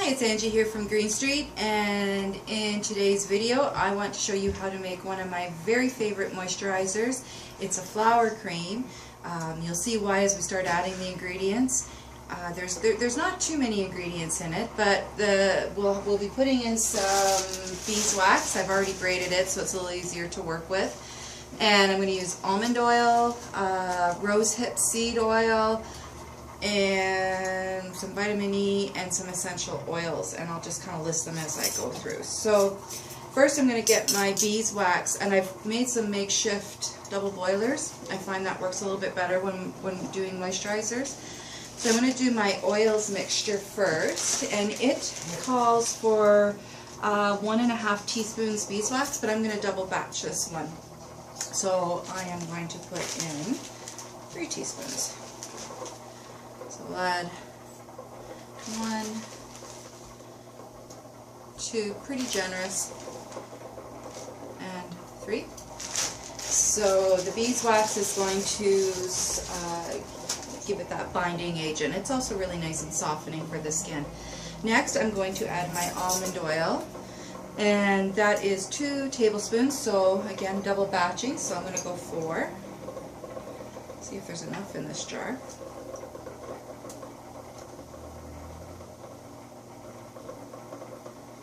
it's Angie here from Green Street, and in today's video I want to show you how to make one of my very favorite moisturizers. It's a flower cream. You'll see why as we start adding the ingredients. There's not too many ingredients in it, but we'll be putting in some beeswax. I've already grated it so it's a little easier to work with. And I'm going to use almond oil, rosehip seed oil, and some vitamin E and some essential oils, and I'll just kind of list them as I go through. So first I'm going to get my beeswax, and I've made some makeshift double boilers. I find that works a little bit better when doing moisturizers. So I'm going to do my oils mixture first, and it calls for 1.5 teaspoons beeswax, but I'm going to double batch this one. So I am going to put in 3 teaspoons. So we'll add 1, 2, pretty generous, and 3. So the beeswax is going to give it that binding agent. It's also really nice and softening for the skin. Next I'm going to add my almond oil, and that is 2 tablespoons, so again double batching, so I'm going to go 4. See if there's enough in this jar.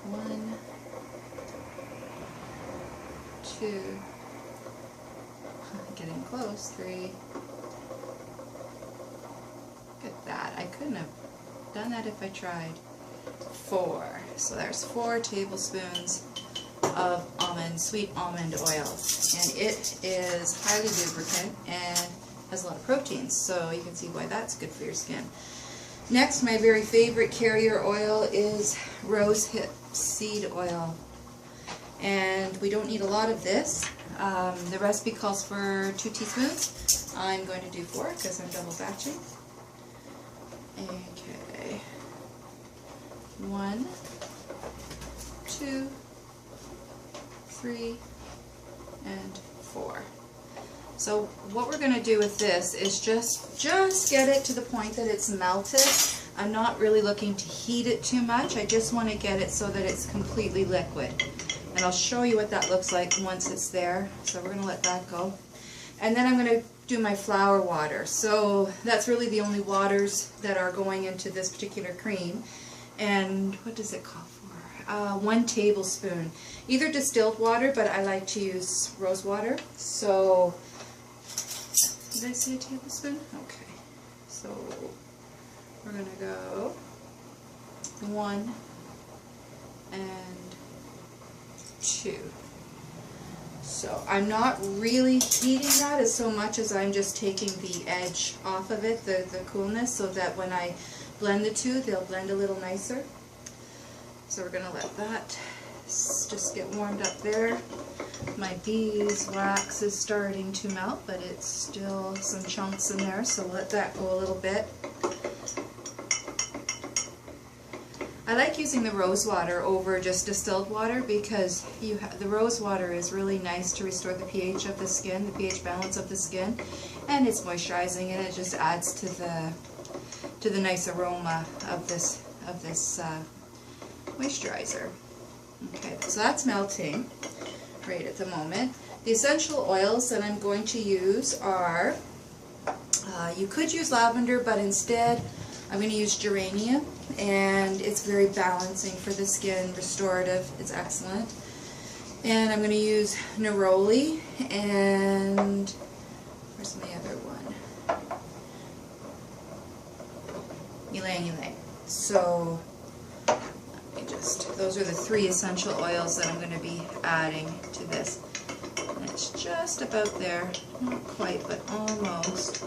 1, 2, getting close, 3. Look at that, I couldn't have done that if I tried. 4. So there's 4 tablespoons of sweet almond oil, and it is highly lubricant and has a lot of proteins, so you can see why that's good for your skin. Next, my very favorite carrier oil is rosehip seed oil, and we don't need a lot of this. The recipe calls for 2 teaspoons. I'm going to do 4 because I'm double batching. Okay. 1, 2, 3, and 4. So what we're going to do with this is just get it to the point that it's melted. I'm not really looking to heat it too much. I just want to get it so that it's completely liquid. And I'll show you what that looks like once it's there. So we're going to let that go. And then I'm going to do my flower water. So that's really the only waters that are going into this particular cream. And what does it call for? 1 tablespoon. Either distilled water, but I like to use rose water. So, did I say a tablespoon? Okay. So, we're going to go 1 and 2. So, I'm not really heating that as so much as I'm just taking the edge off of it, the coolness, so that when I blend the two, they'll blend a little nicer. So we're going to let that just get warmed up there. My beeswax is starting to melt, but it's still some chunks in there, so let that go a little bit. I like using the rose water over just distilled water because the rose water is really nice to restore the pH of the skin, the pH balance of the skin, and it's moisturizing, and it just adds to the nice aroma of this moisturizer. Okay, so that's melting right at the moment. The essential oils that I'm going to use are, you could use lavender, but instead I'm going to use geranium, and it's very balancing for the skin, restorative, it's excellent. And I'm going to use neroli, and where's my other one? Ylang ylang. So those are the 3 essential oils that I'm going to be adding to this. And it's just about there. Not quite, but almost.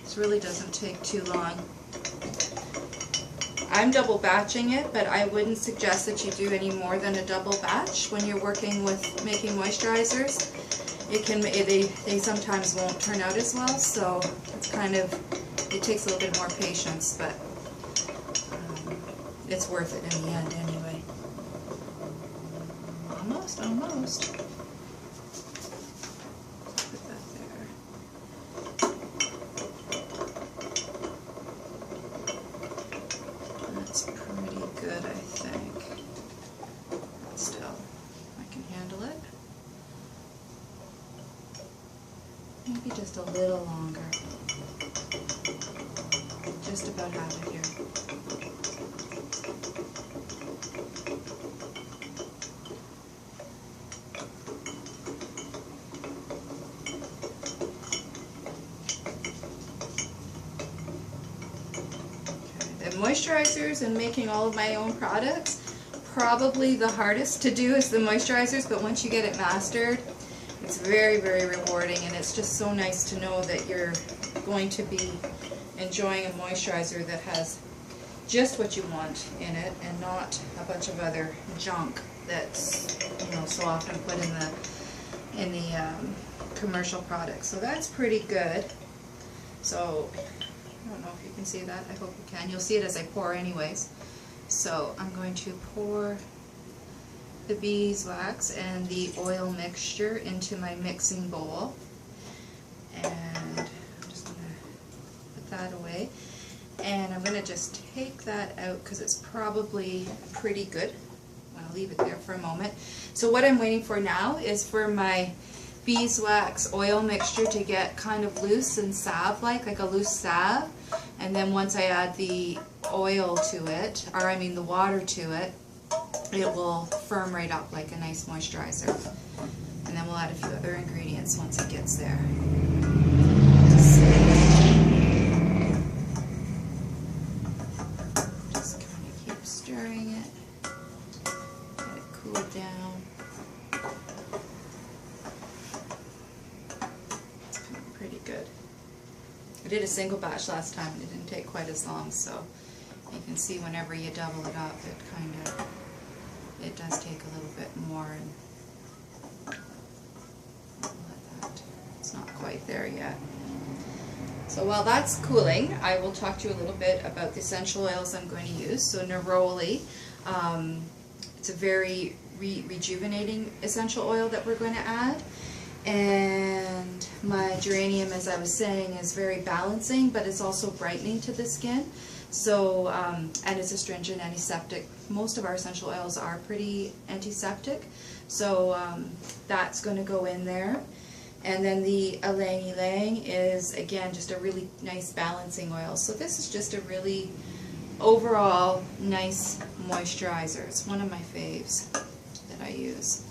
This really doesn't take too long. I'm double batching it, but I wouldn't suggest that you do any more than a double batch when you're working with making moisturizers. They sometimes won't turn out as well, so it's it takes a little bit more patience, but it's worth it in the end anyway. Almost. Put that there. just a little longer. Just about have it here. Okay. The moisturizers and making all of my own products, probably the hardest to do is the moisturizers, but once you get it mastered, it's very, very rewarding, and it's just so nice to know that you're going to be enjoying a moisturizer that has just what you want in it and not a bunch of other junk that's, you know, so often put in the commercial products. So that's pretty good. So I don't know if you can see that. I hope you can. You'll see it as I pour anyways. So I'm going to pour the beeswax and the oil mixture into my mixing bowl, and I'm just going to put that away, and I'm going to just take that out because it's probably pretty good. I'll leave it there for a moment. So what I'm waiting for now is for my beeswax oil mixture to get kind of loose and salve-like a loose salve, and then once I add the oil to it, or I mean the water to it, it will firm right up like a nice moisturizer. And then we'll add a few other ingredients once it gets there. Just kind of keep stirring it, let it cool down. It's coming pretty good. I did a single batch last time and it didn't take quite as long, so you can see whenever you double it up, it does take a little bit more, and let that, it's not quite there yet. So while that's cooling, I will talk to you a little bit about the essential oils I'm going to use. So neroli, it's a very rejuvenating essential oil that we're going to add. And my geranium, as I was saying, is very balancing, but it's also brightening to the skin. So, and it's astringent, antiseptic. Most of our essential oils are pretty antiseptic, so that's going to go in there. And then the ylang ylang is, again, just a really nice balancing oil. So this is just a really overall nice moisturizer. It's one of my faves that I use.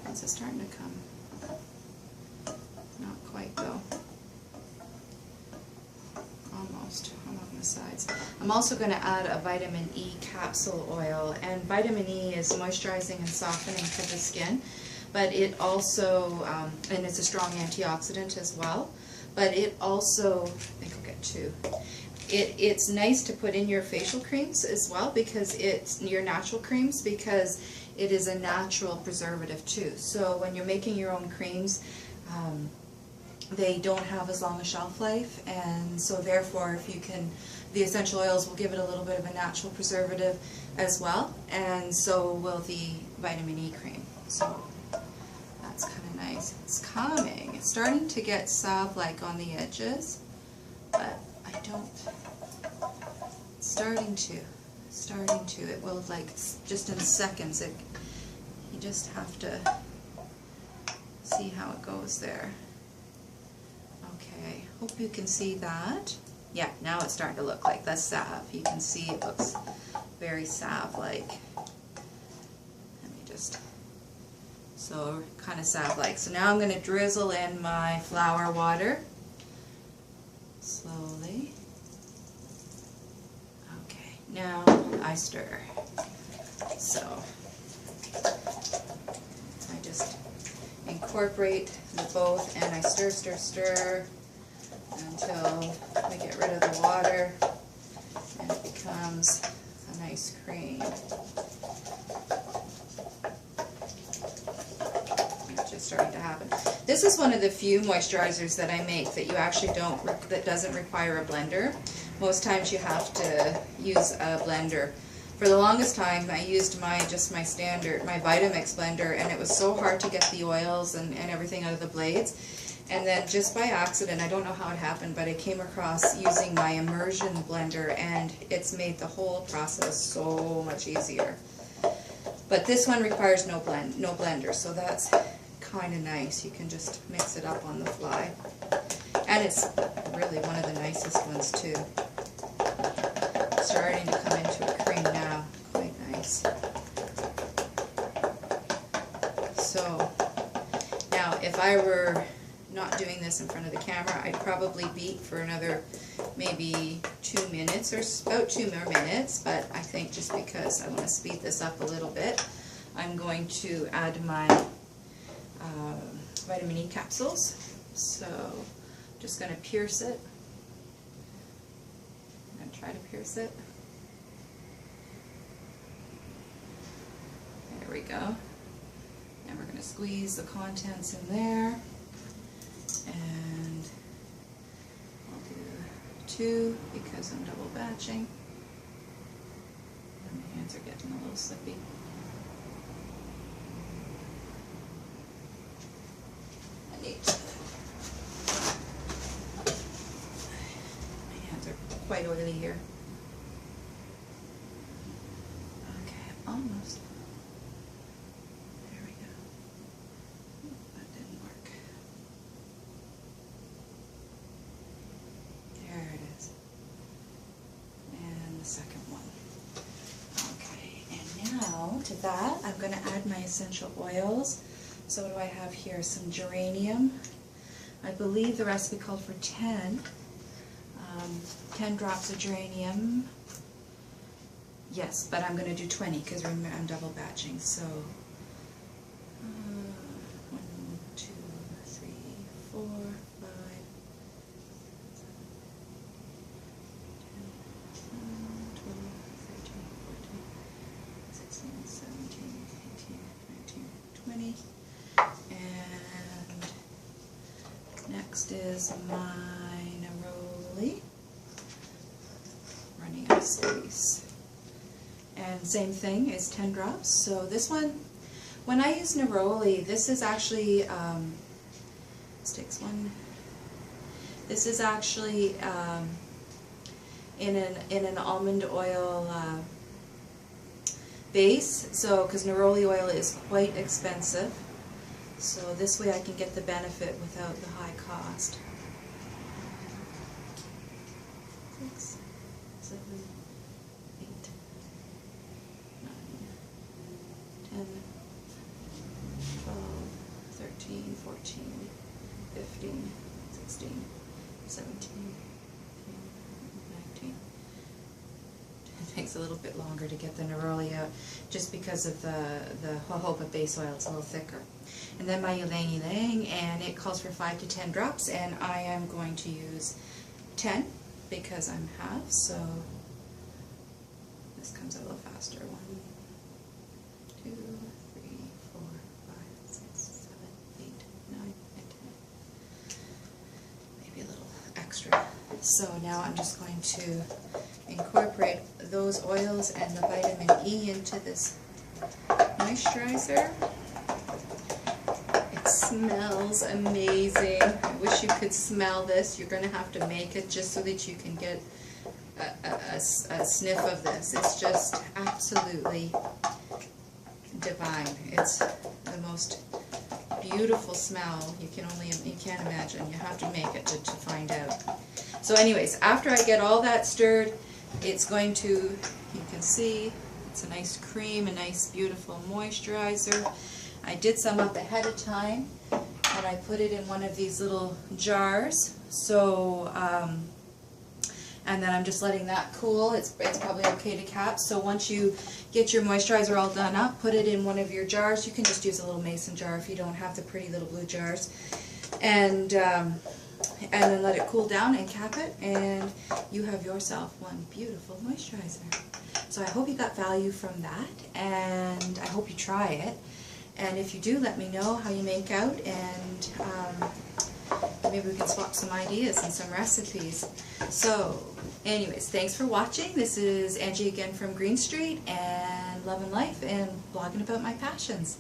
It's starting to come. Not quite though. Almost. I'm on the sides. I'm also going to add a vitamin E capsule oil, and vitamin E is moisturizing and softening for the skin, but it also, and it's a strong antioxidant as well, but it also, I think I'll get two. It's nice to put in your facial creams as well, because it's your natural creams, because it is a natural preservative too. So when you're making your own creams, they don't have as long a shelf life, and so therefore if you can, the essential oils will give it a little bit of a natural preservative as well, and so will the vitamin E cream. So that's kind of nice. It's coming. It's starting to get salve-like on the edges, but I don't, it's starting to. It will, like, just in seconds. You just have to see how it goes there. Okay, hope you can see that. Yeah, now it's starting to look like the salve. You can see it looks very salve-like. Let me just, so kind of salve-like. So now I'm going to drizzle in my flower water slowly. Okay, now I stir. So I just incorporate the both, and I stir, stir, stir until we get rid of the water and it becomes a nice cream. It's just starting to happen. This is one of the few moisturizers that I make that you actually don't, that doesn't require a blender. Most times you have to use a blender. For the longest time I used just my standard, my Vitamix blender, and it was so hard to get the oils and everything out of the blades. And then just by accident, I don't know how it happened, but I came across using my immersion blender, and it's made the whole process so much easier. But this one requires no blender, so that's kind of nice. You can just mix it up on the fly. And it's really one of the nicest ones too. Starting to come into a cream now. Quite nice. So, now if I were not doing this in front of the camera, I'd probably beat for another maybe 2 minutes, or about 2 more minutes, but I think just because I want to speed this up a little bit, I'm going to add my vitamin E capsules. So I'm just going to pierce it. I'm going to try to pierce it. There we go. And we're going to squeeze the contents in there. And I'll do 2 because I'm double batching. And my hands are getting a little slippy. My hands are quite oily here. Okay, almost. There we go. That didn't work. There it is. And the second one. Okay, and now to that I'm going to add my essential oils. So what do I have here? Some geranium. I believe the recipe called for 10 drops of geranium. Yes, but I'm going to do 20 because remember I'm double batching. So 1, 2, 3, 4, 5, 12, 13, 14, 16, 17, 18, 19, 20. And next is my neroli, running out of space. And same thing is 10 drops. So this one, when I use neroli, this is actually, this takes one. This is actually in an almond oil base. So because neroli oil is quite expensive, so this way I can get the benefit without the high cost. 6, 7, 8, 9, 10, 12, 13, 14, 15, 16, 17, 19. It takes a little bit longer to get the neroli out just because of the jojoba base oil. It's a little thicker. And then my ylang ylang, and it calls for 5 to 10 drops, and I am going to use 10 because I'm half, so this comes out a little faster. 1, 2, 3, 4, 5, 6, 7, 8, 9, and 10. Maybe a little extra. So now I'm just going to incorporate those oils and the vitamin E into this moisturizer. It smells amazing. I wish you could smell this. You're going to have to make it just so that you can get a sniff of this. It's just absolutely divine. It's the most beautiful smell you can't imagine. You have to make it to find out. So anyways, after I get all that stirred, it's going to, you can see, it's a nice cream, a nice beautiful moisturizer. I did some up ahead of time, and I put it in one of these little jars. So, and then I'm just letting that cool. It's probably okay to cap. So once you get your moisturizer all done up, put it in one of your jars. You can just use a little mason jar if you don't have the pretty little blue jars. And then let it cool down and cap it, and you have yourself one beautiful moisturizer. So I hope you got value from that, and I hope you try it. And if you do, let me know how you make out, and maybe we can swap some ideas and some recipes. So anyways, thanks for watching. This is Angie again from Green Street and Love and Life and blogging about my passions.